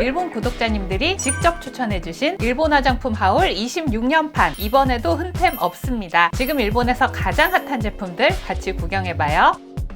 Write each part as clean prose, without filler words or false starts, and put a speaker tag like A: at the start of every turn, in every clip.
A: 일본 구독자님들이 직접 추천해주신 일본 화장품 하울 26년판, 이번에도 흔템 없습니다. 지금 일본에서 가장 핫한 제품들 같이 구경해봐요.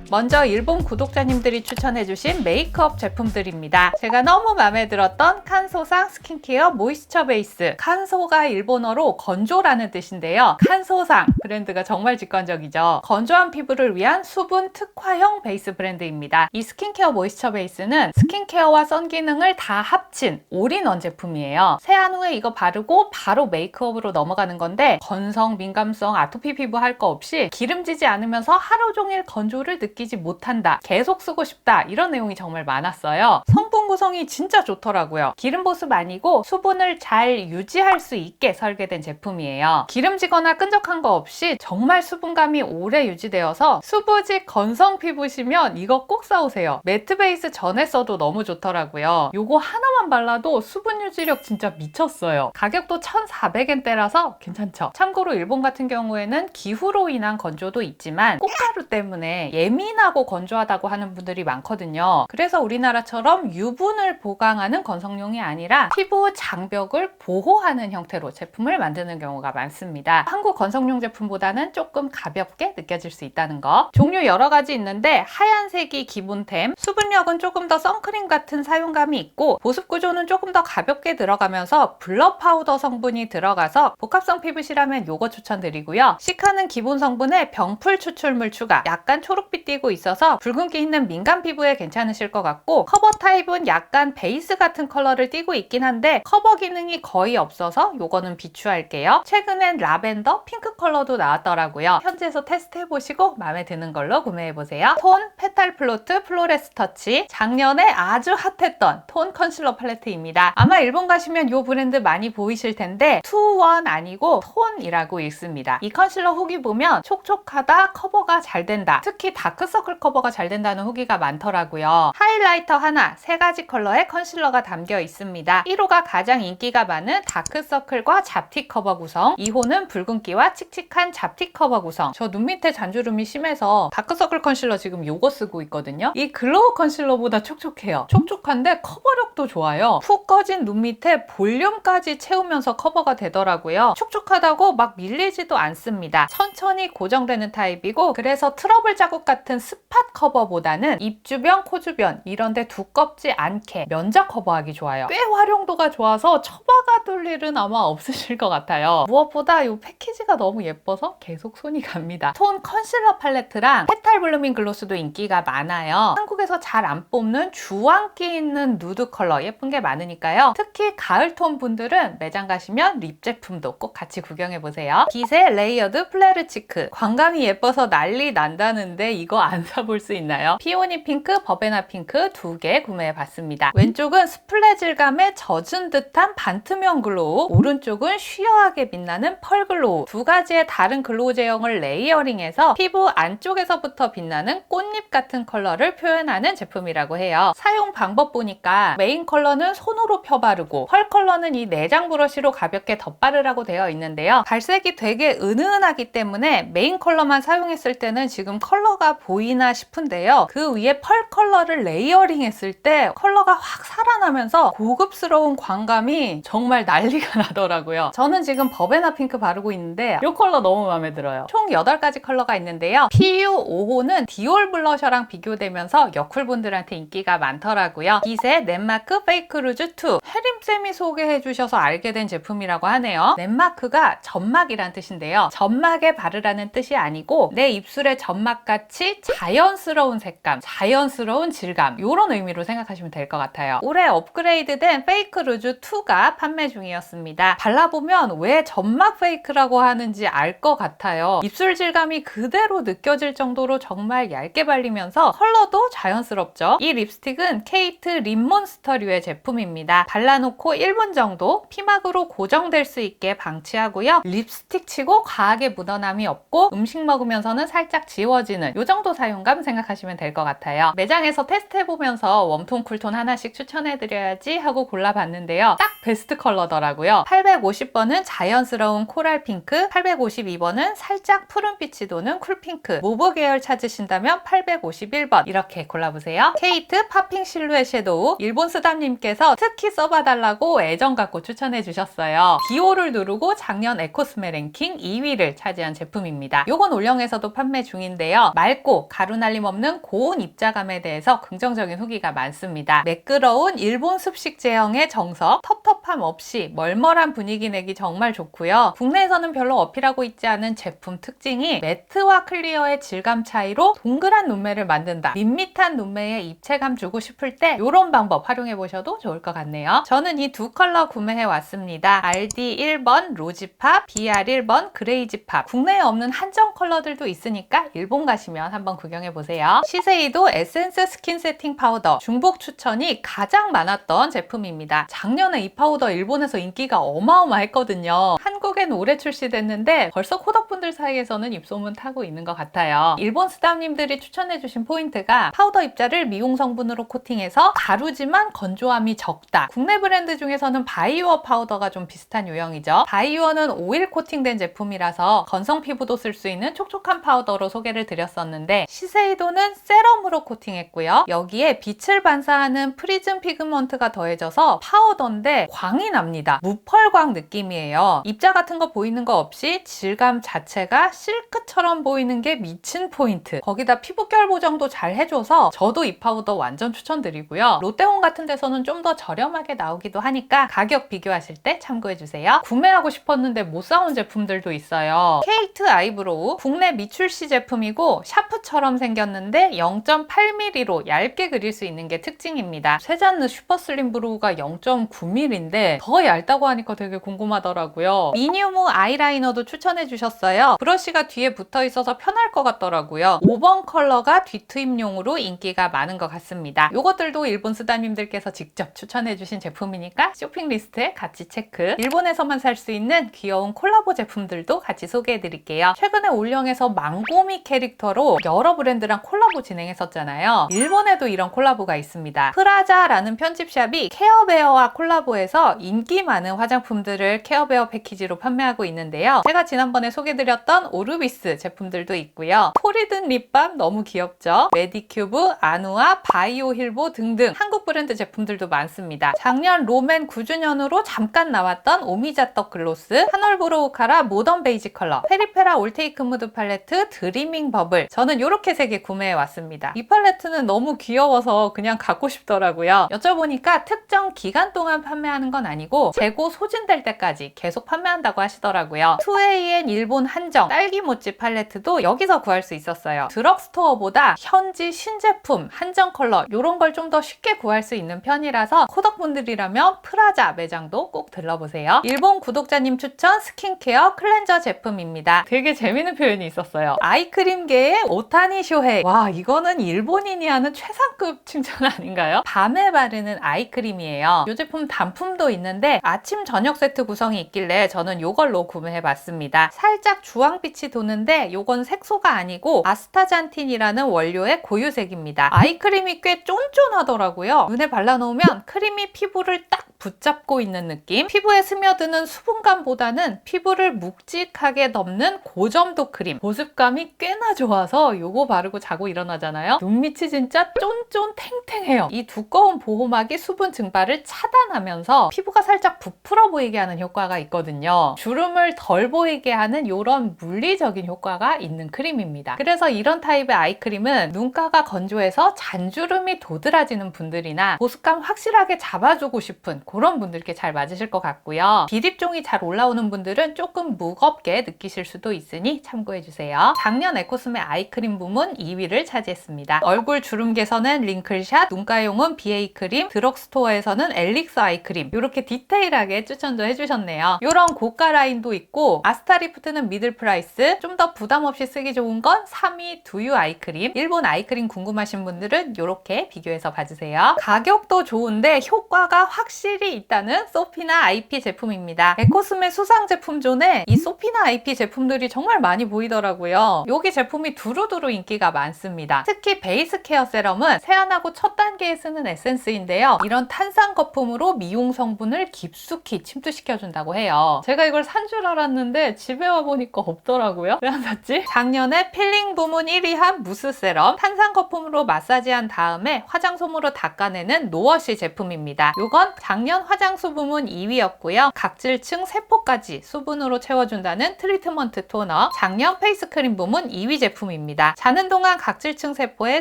A: 먼저 일본 구독자님들이 추천해주신 메이크업 제품들입니다. 제가 너무 마음에 들었던 칸소상 스킨케어 모이스처 베이스. 칸소가 일본어로 건조라는 뜻인데요. 칸소상 브랜드가 정말 직관적이죠. 건조한 피부를 위한 수분 특화형 베이스 브랜드입니다. 이 스킨케어 모이스처 베이스는 스킨케어와 선 기능을 다 합친 올인원 제품이에요. 세안 후에 이거 바르고 바로 메이크업으로 넘어가는 건데, 건성, 민감성, 아토피 피부 할 거 없이 기름지지 않으면서 하루 종일 건조를 느끼지 못한다, 계속 쓰고 싶다, 이런 내용이 정말 많았어요. 성분 구성이 진짜 좋더라고요. 기름 보습 아니고 수분을 잘 유지할 수 있게 설계된 제품이에요. 기름지거나 끈적한 거 없이 정말 수분감이 오래 유지되어서 수부지 건성 피부시면 이거 꼭 사오세요. 매트 베이스 전에 써도 너무 좋더라고요. 요거 하나만 발라도 수분 유지력 진짜 미쳤어요. 가격도 1,400엔대라서 괜찮죠? 참고로 일본 같은 경우에는 기후로 인한 건조도 있지만 꽃가루 때문에 예민하고 건조하다고 하는 분들이 많거든요. 그래서 우리나라처럼 유분을 보강하는 건성용이 아니라 피부 장벽을 보호하는 형태로 제품을 만드는 경우가 많습니다. 한국 건성용 제품보다는 조금 가볍게 느껴질 수 있다는 거. 종류 여러 가지 있는데 하얀색이 기본템, 수분력은 조금 더 선크림 같은 사용감이 있고, 보습 구조는 조금 더 가볍게 들어가면서 블러 파우더 성분이 들어가서 복합성 피부시라면 요거 추천드리고요. 시카는 기본 성분에 병풀 추출물 추가, 약간 초록빛 띄고 있어서 붉은기 있는 민감 피부에 괜찮으실 것 같고, 커버 타입은 약간 베이스 같은 컬러를 띄고 있긴 한데 커버 기능이 거의 없어서 요거는 비추할게요. 최근엔 라벤더, 핑크 컬러도 나왔더라고요. 현지에서 테스트해보시고 마음에 드는 걸로 구매해보세요. 톤 페탈 플로트 플로레스 터치, 작년에 아주 핫했던 톤 컨실러 팔레트입니다. 아마 일본 가시면 요 브랜드 많이 보이실 텐데 2-1 아니고 톤이라고 읽습니다. 이 컨실러 후기 보면 촉촉하다, 커버가 잘 된다, 특히 다크서클 커버가 잘 된다는 후기가 많더라고요. 하이라이터 하나, 3가지 컬러의 컨실러가 담겨 있습니다. 1호가 가장 인기가 많은 다크서클과 잡티 커버 구성, 2호는 붉은기와 칙칙한 잡티 커버 구성. 저 눈 밑에 잔주름이 심해서 다크서클 컨실러 지금 요거 쓰고 있거든요. 이 글로우 컨실러보다 촉촉해요. 촉촉한데 커버력도 좋아요. 푹 꺼진 눈 밑에 볼륨까지 채우면서 커버가 되더라고요. 촉촉하다고 막 밀리지도 않습니다. 천천히 고정되는 타입이고, 그래서 트러블 자국 같은 스팟 커버보다는 입 주변, 코 주변 이런 데 두껍지 않게 면적 커버하기 좋아요. 꽤 활용도가 좋아서 처박아 둘 일은 아마 없으실 것 같아요. 무엇보다 이 패키지가 너무 예뻐서 계속 손이 갑니다. 톤 컨실러 팔레트랑 페탈 블루밍 글로스도 인기가 많아요. 한국에서 잘 안 뽑는 주황기 있는 누드 컬러 예쁜 게 많으니까요. 특히 가을톤 분들은 매장 가시면 립 제품도 꼭 같이 구경해보세요. 빛의 레이어드 플레르 치크, 광감이 예뻐서 난리 난다는데 이거 안 사볼 수 있나요? 피오니 핑크, 버베나 핑크 2개 구매해봤습니다. 왼쪽은 스플레 질감에 젖은 듯한 반투명 글로우, 오른쪽은 쉬어하게 빛나는 펄 글로우. 2가지의 다른 글로우 제형을 레이어링해서 피부 안쪽에서부터 빛나는 꽃잎 같은 컬러를 표현하는 제품이라고 해요. 사용 방법 보니까 메인 컬러는 손으로 펴바르고 펄 컬러는 이 내장 브러쉬로 가볍게 덧바르라고 되어 있는데요. 발색이 되게 은은하기 때문에 메인 컬러만 사용했을 때는 지금 컬러가 보이나 싶은데요. 그 위에 펄 컬러를 레이어링 했을 때 컬러가 확 살아나면서 고급스러운 광감이 정말 난리가 나더라고요. 저는 지금 버베나 핑크 바르고 있는데 이 컬러 너무 마음에 들어요. 총 8가지 컬러가 있는데요. PU5호는 디올 블러셔랑 비교되면서 여쿨분들한테 인기가 많더라고요. 빛의 넷마크 페이크 루즈 2, 혜림쌤이 소개해주셔서 알게 된 제품이라고 하네요. 넷마크가 점막이란 뜻인데요. 점막에 바르라는 뜻이 아니고 내 입술의 점막같이 자연스러운 색감, 자연스러운 질감, 이런 의미로 생각하시면 될 것 같아요. 올해 업그레이드된 페이크 루즈 2가 판매 중이었습니다. 발라보면 왜 점막 페이크라고 하는지 알 것 같아요. 입술 질감이 그대로 느껴질 정도로 정말 얇게 발리면서 컬러도 자연스럽죠. 이 립스틱은 케이트 립몬스터류의 제품입니다. 발라놓고 1분 정도 피막으로 고정될 수 있게 방치하고요. 립스틱 치고 과하게 묻어남이 없고 음식 먹으면서는 살짝 지워지는 이 정도 사용감 생각하시면 될 것 같아요. 매장에서 테스트해보면서 웜톤, 쿨톤 하나씩 추천해드려야지 하고 골라봤는데요. 딱 베스트 컬러더라고요. 850번은 자연스러운 코랄 핑크, 852번은 살짝 푸른빛이 도는 쿨핑크. 모브 계열 찾으신다면 851번 이렇게 골라보세요. 케이트 파핑 실루엣 섀도우, 일본 쓰담님께서 특히 써봐달라고 애정 갖고 추천해 주셨어요. 비오를 누르고 작년 에코스메 랭킹 2위를 차지한 제품입니다. 요건 올영에서도 판매 중인데요. 맑고 가루날림 없는 고운 입자감에 대해서 긍정적인 후기가 많습니다. 매끄러운 일본 습식 제형의 정석, 텁텁함 없이 멀멀한 분위기 내기 정말 좋고요. 국내에서는 별로 어필하고 있지 않은 제품 특징이 매트와 클리어의 질감 차이로 동그란 눈매를 만든다. 밋밋한 눈매에 입체감 주고 싶을 때 이런 방법 활용해 보셔도 좋을 것 같네요. 저는 이 두 컬러 구매해 왔습니다. RD 1번 로지팝, BR 1번 그레이지팝. 국내에 없는 한정 컬러들도 있으니까 일본 가시면 한번 구경해 보세요. 시세이도 에센스 스킨 세팅 파우더 중복 추천이 가장 많았던 제품입니다. 작년에 이 파우더 일본에서 인기가 어마어마했거든요. 한국엔 올해 출시됐는데 벌써 코덕분들 사이에서는 입소문 타고 있는 것 같아요. 일본 스담님들이 추천해주신 포인트가 파우더 입자를 미용 성분으로 코팅해서 가루지만 건조함이 적다. 국내 브랜드 중에서는 바이오어 파우더가 좀 비슷한 유형이죠. 바이오어는 오일 코팅된 제품이라서 건성 피부도 쓸 수 있는 촉촉한 파우더로 소개를 드렸었는데 시세이도는 세럼으로 코팅했고요. 여기에 빛을 반사하는 프리즘 피그먼트가 더해져서 파우더인데 광이 납니다. 무펄광 느낌이에요. 입자 같은 거 보이는 거 없이 질감 자체가 실크처럼 보이는 게 미친 포인트. 거기다 피부결 보정도 잘 해줘서 저도 이 파우더 완전 추천드리고요. 롯데홈 같은 데서는 좀 더 저렴하게 나오기도 하니까 가격 비교하실 때 참고해주세요. 구매하고 싶었는데 못 사온 제품들도 있어요. 케이트 아이브로우 국내 미출시 제품이고 샤프처럼 생겼는데 0.8mm로 얇게 그릴 수 있는 게 특징입니다. 세잔느 슈퍼슬림 브로우가 0.9mm인데 더 얇다고 하니까 되게 궁금하더라고요. 미니우무 아이라이너도 추천해 주셨어요. 브러쉬가 뒤에 붙어 있어서 편할 것 같더라고요. 5번 컬러가 뒤트임용으로 인기가 많은 것 같습니다. 이것들도 일본 쓰다님들께서 직접 추천해 주신 제품이니까 쇼핑 리스트에 같이 체크. 일본에서만 살 수 있는 귀여운 콜라보 제품들도 같이 소개해 드릴게요. 최근에 올영에서 망고미 캐릭터로 여러 브랜드랑 콜라보 진행했었잖아요. 일본에도 이런 콜라보가 있습니다. 프라자라는 편집샵이 케어베어와 콜라보해서 인기 많은 화장품들을 케어베어 패키지로 판매하고 있는데요. 제가 지난번에 소개드렸던 오르비스 제품들도 있고요. 토리든 립밤 너무 귀엽죠? 메디큐브, 아누아, 바이오 힐보 등등 한국 브랜드 제품들도 많습니다. 작년 롬앤 9주년으로 잠깐 나왔던 오미자떡 글로스, 한올브로우 카라 모던 베이지 컬러, 페리페라 올테이크 무드 팔레트, 드리밍 버블. 저는 이렇게 3개 구매해 왔습니다. 이 팔레트는 너무 귀여워서 그냥 갖고 싶더라고요. 여쭤보니까 특정 기간 동안 판매하는 건 아니고 재고 소진될 때까지 계속 판매한다고 하시더라고요. 2AN 일본 한정 딸기 모찌 팔레트도 여기서 구할 수 있었어요. 드럭스토어보다 현지 신제품 한정 컬러 이런 걸 좀 더 쉽게 구할 수 있는 편이라서 코덕분들이라면 프라자 매장도 꼭 들러보세요. 일본 구독자님 추천 스킨케어 클렌저 제품입니다. 되게 재밌는 표현이 있었어요. 아이크림계의 오타니 쇼헤이. 와, 이거는 일본인이 하는 최상급 칭찬 아닌가요? 밤에 바르는 아이크림이에요. 이 제품 단품도 있는데 아침 저녁 세트 구성이 있길래 저는 이걸로 구매해봤습니다. 살짝 주황빛이 도는데 이건 색소가 아니고 아스타잔틴이라는 원료의 고유색입니다. 아이크림이 꽤 쫀쫀하더라고요. 눈에 발라놓으면 크림이 피부를 딱 붙잡고 있는 느낌? 피부에 스며드는 수분감보다는 피부를 묵직하게 덮는 고점도 크림. 보습감이 꽤나 좋아서 이거 바르고 자고 일어나잖아요. 눈밑이 진짜 쫀쫀 탱탱해요. 이 두꺼운 보호막이 수분 증발을 차단하면서 피부가 살짝 부풀어 보이게 하는 효과가 있거든요. 주름을 덜 보이게 하는 이런 물리적인 효과가 있는 크림입니다. 그래서 이런 타입의 아이크림은 눈가가 건조해서 잔주름이 도드라지는 분들이나 보습감 확실하게 잡아주고 싶은 그런 분들께 잘 맞으실 것 같고요. 비립종이 잘 올라오는 분들은 조금 무겁게 느끼실 수도 있으니 참고해주세요. 작년 에코스메 아이크림 부문 2위를 차지했습니다. 얼굴 주름 개선은 링클샷, 눈가용은 BA 크림, 드럭스토어에서는 엘릭스 아이크림 이렇게 디테일하게 추천도 해주셨네요. 이런 고가 라인도 있고 아스타리프트는 미들 프라이스, 좀 더 부담 없이 쓰기 좋은 건 3위 두유 아이크림. 일본 아이크림 궁금하신 분들은 이렇게 비교해서 봐주세요. 가격도 좋은데 효과가 확실히 필이 있다는 소피나 IP 제품입니다. 에코스메 수상 제품 존에 이 소피나 IP 제품들이 정말 많이 보이더라고요. 여기 제품이 두루두루 인기가 많습니다. 특히 베이스 케어 세럼은 세안하고 첫 단계에 쓰는 에센스인데요. 이런 탄산 거품으로 미용 성분을 깊숙이 침투시켜준다고 해요. 제가 이걸 산 줄 알았는데 집에 와보니까 없더라고요. 왜 안 샀지? 작년에 필링 부문 1위한 무스 세럼, 탄산 거품으로 마사지한 다음에 화장솜으로 닦아내는 노워시 제품입니다. 이건 작년 화장수 부문 2위였고요. 각질층 세포까지 수분으로 채워준다는 트리트먼트 토너, 작년 페이스크림 부문 2위 제품입니다. 자는 동안 각질층 세포에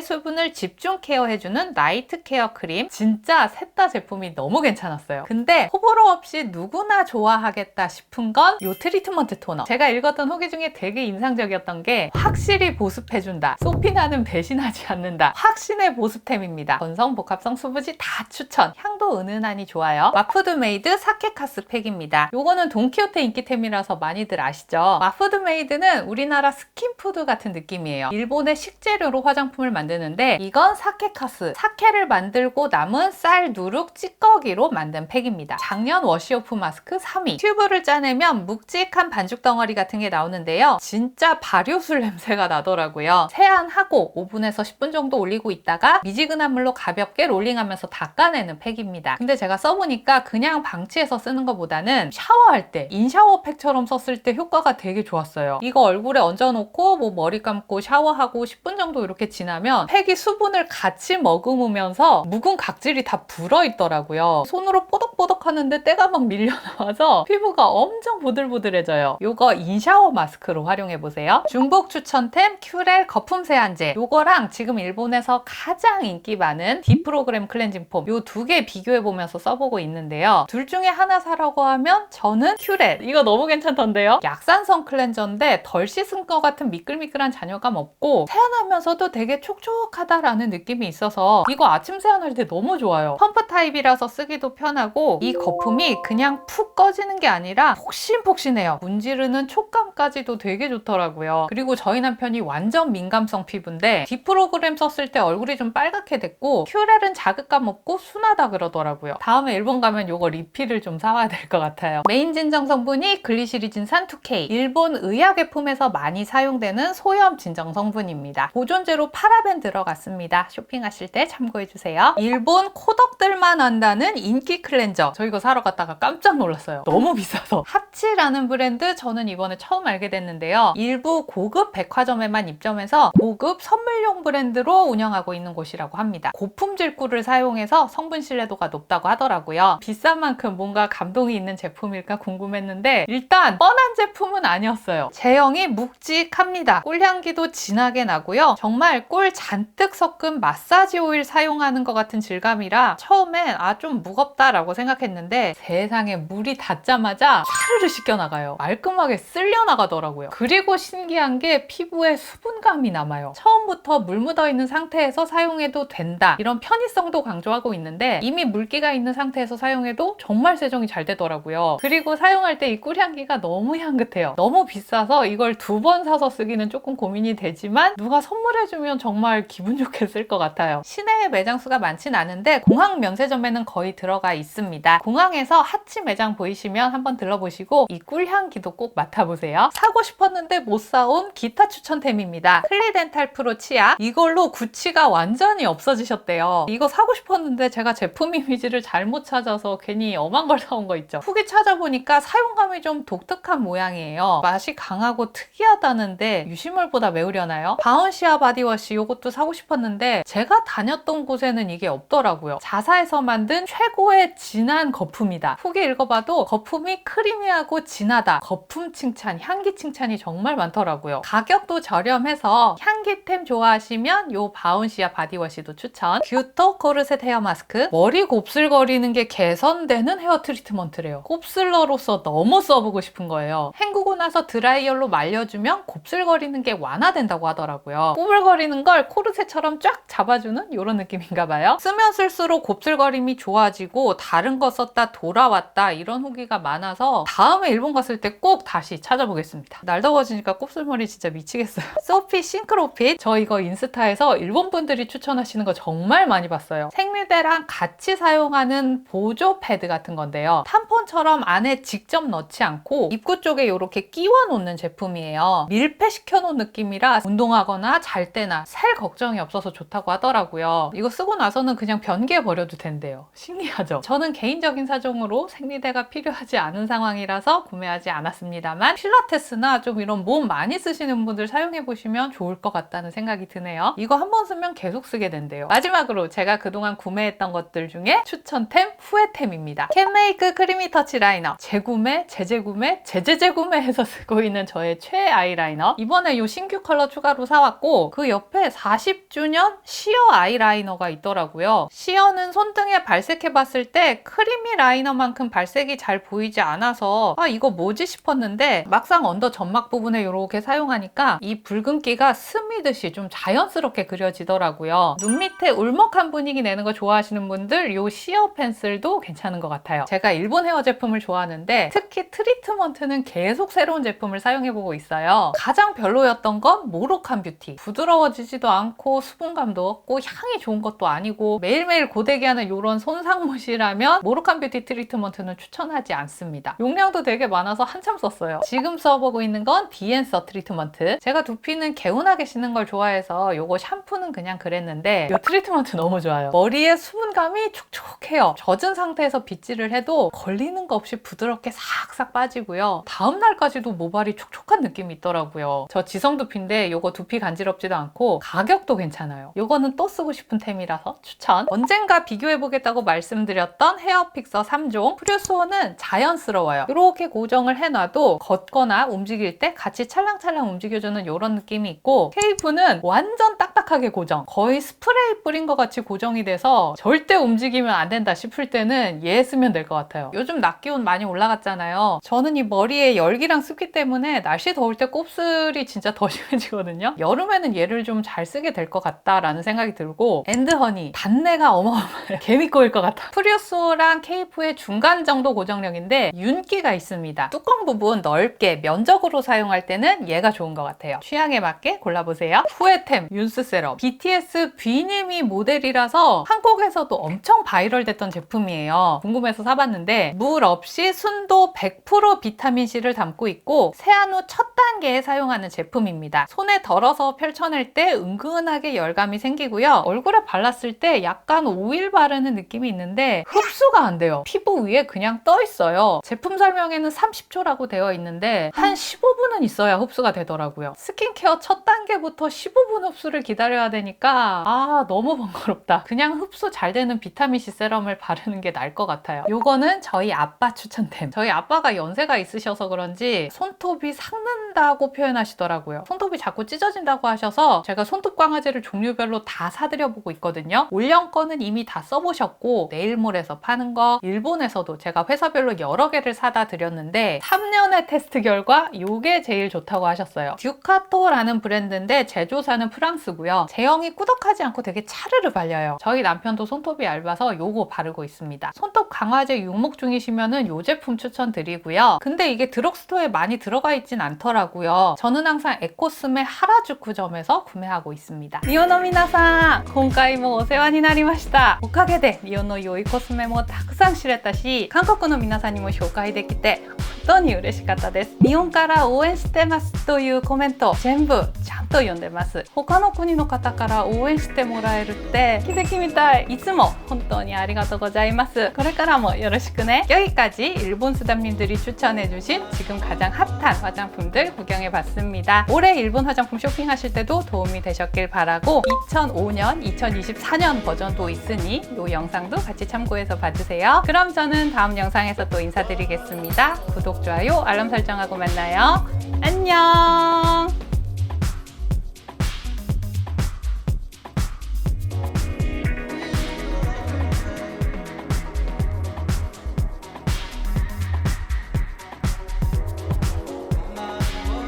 A: 수분을 집중 케어해주는 나이트 케어 크림. 진짜 셋 다 제품이 너무 괜찮았어요. 근데 호불호 없이 누구나 좋아하겠다 싶은 건 이 트리트먼트 토너. 제가 읽었던 후기 중에 되게 인상적이었던 게 확실히 보습해준다. 소피나는 배신하지 않는다. 확신의 보습템입니다. 건성, 복합성, 수부지 다 추천. 향도 은은하니 좋아요. 마푸드메이드 사케카스 팩입니다. 요거는 돈키호테 인기템이라서 많이들 아시죠? 마푸드메이드는 우리나라 스킨푸드 같은 느낌이에요. 일본의 식재료로 화장품을 만드는데 이건 사케카스, 사케를 만들고 남은 쌀, 누룩, 찌꺼기로 만든 팩입니다. 작년 워시오프 마스크 3위. 튜브를 짜내면 묵직한 반죽 덩어리 같은 게 나오는데요. 진짜 발효술 냄새가 나더라고요. 세안하고 5분에서 10분 정도 올리고 있다가 미지근한 물로 가볍게 롤링하면서 닦아내는 팩입니다. 근데 제가 써보니까 그냥 방치해서 쓰는 것보다는 샤워할 때 인샤워 팩처럼 썼을 때 효과가 되게 좋았어요. 이거 얼굴에 얹어놓고 뭐 머리 감고 샤워하고 10분 정도 이렇게 지나면 팩이 수분을 같이 머금으면서 묵은 각질이 다 불어있더라고요. 손으로 뽀덕뽀덕 하는데 때가 막 밀려나와서 피부가 엄청 보들보들해져요. 요거 인샤워 마스크로 활용해보세요. 중복 추천템 큐렐 거품 세안제. 요거랑 지금 일본에서 가장 인기 많은 디프로그램 클렌징 폼, 요 두 개 비교해보면서 써보고 있는데요. 둘 중에 하나 사라고 하면 저는 큐렐. 이거 너무 괜찮던데요? 약산성 클렌저인데 덜 씻은 것 같은 미끌미끌한 잔여감 없고 세안하면서도 되게 촉촉하다라는 느낌이 있어서 이거 아침 세안할 때 너무 좋아요. 펌프 타입이라서 쓰기도 편하고 이 거품이 그냥 푹 꺼지는 게 아니라 폭신폭신해요. 문지르는 촉감까지도 되게 좋더라고요. 그리고 저희 남편이 완전 민감성 피부인데 디프로그램 썼을 때 얼굴이 좀 빨갛게 됐고 큐렐은 자극감 없고 순하다 그러더라고요. 다음에 일본 가면 이거 리필을 좀 사와야 될 것 같아요. 메인 진정 성분이 글리시리진산 2K. 일본 의약외품에서 많이 사용되는 소염 진정 성분입니다. 보존제로 파라벤 들어갔습니다. 쇼핑하실 때 참고해주세요. 일본 코덕들만 한다는 인기 클렌저. 저 이거 사러 갔다가 깜짝 놀랐어요. 너무 비싸서. 하치라는 브랜드 저는 이번에 처음 알게 됐는데요. 일부 고급 백화점에만 입점해서 고급 선물용 브랜드로 운영하고 있는 곳이라고 합니다. 고품질 꿀을 사용해서 성분 신뢰도가 높다고 하더라고요. 비싼 만큼 뭔가 감동이 있는 제품일까 궁금했는데 일단 뻔한 제품은 아니었어요. 제형이 묵직합니다. 꿀향기도 진하게 나고요. 정말 꿀 잔뜩 섞은 마사지 오일 사용하는 것 같은 질감이라 처음엔 좀 무겁다라고 생각했는데 세상에 물이 닿자마자 사르르 씻겨나가요. 말끔하게 쓸려나가더라고요. 그리고 신기한 게 피부에 수분감이 남아요. 처음부터 물 묻어있는 상태에서 사용해도 된다. 이런 편의성도 강조하고 있는데 이미 물기가 있는 상태에서 사용해도 정말 세정이 잘 되더라고요. 그리고 사용할 때 이 꿀향기가 너무 향긋해요. 너무 비싸서 이걸 2번 사서 쓰기는 조금 고민이 되지만 누가 선물해주면 정말 기분 좋게 쓸 것 같아요. 시내에 매장 수가 많진 않은데 공항 면세점에는 거의 들어가 있습니다. 공항에서 하치 매장 보이시면 한번 들러보시고 이 꿀향기도 꼭 맡아보세요. 사고 싶었는데 못 사온 기타 추천템입니다. 클리덴탈 프로 치아. 이걸로 구취가 완전히 없어지셨대요. 이거 사고 싶었는데 제가 제품 이미지를 잘못 찾아서 괜히 엄한 걸 사온 거 있죠. 후기 찾아보니까 사용감이 좀 독특한 모양이에요. 맛이 강하고 특이하다는데 유시물보다 매우려나요? 바운시아 바디워시 이것도 사고 싶었는데 제가 다녔던 곳에는 이게 없더라고요. 자사에서 만든 최고의 진한 거품이다. 후기 읽어봐도 거품이 크리미하고 진하다. 거품 칭찬, 향기 칭찬이 정말 많더라고요. 가격도 저렴해서 향기템 좋아하시면 요 바운시아 바디워시도 추천. 뷰토 코르셋 헤어 마스크. 머리 곱슬거리는 게 개선되는 헤어 트리트먼트래요. 곱슬러로서 너무 써보고 싶은 거예요. 헹구고 나서 드라이어로 말려주면 곱슬거리는 게 완화된다고 하더라고요. 꼬불거리는 걸 코르셋처럼 쫙 잡아주는 이런 느낌인가 봐요. 쓰면 쓸수록 곱슬거림이 좋아지고 다른 거 썼다 돌아왔다 이런 후기가 많아서 다음에 일본 갔을 때 꼭 다시 찾아보겠습니다. 날 더워지니까 곱슬머리 진짜 미치겠어요. 소피 싱크로핏. 저 이거 인스타에서 일본 분들이 추천하시는 거 정말 많이 봤어요. 생리대랑 같이 사용하는 보조 패드 같은 건데요. 탐폰처럼 안에 직접 넣지 않고 입구 쪽에 이렇게 끼워 놓는 제품이에요. 밀폐시켜 놓은 느낌이라 운동하거나 잘 때나 살 걱정이 없어서 좋다고 하더라고요. 이거 쓰고 나서는 그냥 변기에 버려도 된대요. 신기하죠? 저는 개인적인 사정으로 생리대가 필요하지 않은 상황이라서 구매하지 않았습니다만 필라테스나 좀 이런 몸 많이 쓰시는 분들 사용해 보시면 좋을 것 같다는 생각이 드네요. 이거 한 번 쓰면 계속 쓰게 된대요. 마지막으로 제가 그동안 구매했던 것들 중에 추천템, 후회템입니다. 캔메이크 크리미 터치 라이너. 재구매, 재재구매, 재재재구매해서 쓰고 있는 저의 최애 아이라이너. 이번에 이 신규 컬러 추가로 사왔고 그 옆에 40주년 시어 아이라이너가 있더라고요. 시어는 손등에 발색해봤을 때 크리미 라이너만큼 발색이 잘 보이지 않아서 아 이거 뭐지 싶었는데 막상 언더 점막 부분에 이렇게 사용하니까 이 붉은기가 스미듯이 좀 자연스럽게 그려지더라고요. 눈 밑에 울먹한 분위기 내는 거 좋아하시는 분들 이 시어 펜슬도 괜찮은 것 같아요. 제가 일본 헤어 제품을 좋아하는데 특히 트리트먼트는 계속 새로운 제품을 사용해보고 있어요. 가장 별로였던 건 모로칸 뷰티. 부드러워지지도 않고 수분감도 없고 향이 좋은 것도 아니고 매일매일 고데기하는 이런 손상못이라면 모로칸 뷰티 트리트먼트는 추천하지 않습니다. 용량도 되게 많아서 한참 썼어요. 지금 써보고 있는 건 비앤서 트리트먼트. 제가 두피는 개운하게 씻는 걸 좋아해서 이거 샴푸는 그냥 그랬는데 이 트리트먼트 너무 좋아요. 머리에 수분감이 촉촉해요. 젖은 상태에서 빗질을 해도 걸리는 거 없이 부드럽게 싹싹 빠지고요. 다음날까지도 모발이 촉촉한 느낌이 있더라고요. 저 지성 두피인데 이거 두피 간지럽지도 않고 가격도 괜찮아요. 이거는 또 쓰고 싶은 템이라서 추천. 언젠가 비교해보겠다고 말씀드렸던 헤어 픽서 3종. 프류스호는 자연스러워요. 이렇게 고정을 해놔도 걷거나 움직일 때 같이 찰랑찰랑 움직여주는 이런 느낌이 있고 케이프는 완전 딱딱하게 고정. 거의 스프레이 뿌린 것 같이 고정이 돼서 절대 움직이면 안 된다 싶을 때는 얘 쓰면 될 것 같아요. 요즘 낮 기온 많이 올라갔잖아요. 저는 이 머리에 열기랑 습기 때문에 날씨 더울 때 곱슬이 진짜 더 심해지거든요. 여름에는 얘를 좀 잘 쓰게 될 것 같다라는 생각이 들고 엔드허니 단내가 어마어마해요. 개미꼬일 것 같아. 프리우스호랑 케이프의 중간 정도 고정력인데 윤기가 있습니다. 뚜껑 부분 넓게 면적으로 사용할 때는 얘가 좋은 것 같아요. 취향에 맞게 골라보세요. 후회템 윤스 세럼. BTS 비니미 모델이라서 한국에서도 엄청 바이럴 됐던 제품이에요. 궁금해서 사봤는데 물 없이 순도 100% 비타민C를 담고 있고 세안 후 첫 단계에 사용하는 제품입니다. 손에 덜어서 펼쳐낼 때 은근하게 열감이 생기고요. 얼굴에 발랐을 때 약간 오일 바르는 느낌이 있는데 흡수가 안 돼요. 피부 위에 그냥 떠 있어요. 제품 설명에는 30초라고 되어 있는데 한 15분은 있어야 흡수가 되더라고요. 스킨케어 첫 단계부터 15분 흡수를 기다려야 되니까 너무 번거롭다. 그냥 흡수 잘 되는 비타민C 세럼을 바르는 게 나을 것 같아요. 요거는 저희 아빠 추천템. 저희 아빠가 연세가 있으셔서 그런지 손톱이 삭는다고 표현하시더라고요. 손톱이 자꾸 찢어진다고 하셔서 제가 손톱 강화제를 종류별로 다 사드려보고 있거든요. 올영 거는 이미 다 써보셨고 네일몰에서 파는 거, 일본에서도 제가 회사별로 여러 개를 사다 드렸는데 3년의 테스트 결과 이게 제일 좋다고 하셨어요. 듀카토라는 브랜드인데 제조사는 프랑스고요. 제형이 꾸덕하지 않고 되게 차르르 발려요. 저희 남편도 손톱이 얇아서 요거 바르고 있습니다. 손톱 강화제 육목 중이시면은 요 제품 추천드리고요. 근데 이게 드럭스토어에 많이 들어가 있진 않더라고요. 저는 항상 에코스메 하라주쿠점에서 구매하고 있습니다. 니온노 미나상, 今回もお世話になりました。おかげでニオンの良いコスメもたくさん知れたし、韓国の皆さんにも紹介できて本当に嬉しかったです。日本から応援してますというコメント全部ちゃんと読んでます。他の国の方から応援してもらえるって奇跡みたい。いつも本当にありがとうございます。これからもよろしくね。 여기까지 일본 수담님들이 추천해주신 지금 가장 핫한 화장품들 구경해봤습니다. 올해 일본 화장품 쇼핑하실 때도 도움이 되셨길 바라고 2005년, 2024년 버전도 있으니 이 영상도 같이 참고해서 봐주세요. 그럼 저는 다음 영상에서 또 인사드리겠습니다. 구독, 좋아요, 알람 설정하고 만나요. 안녕!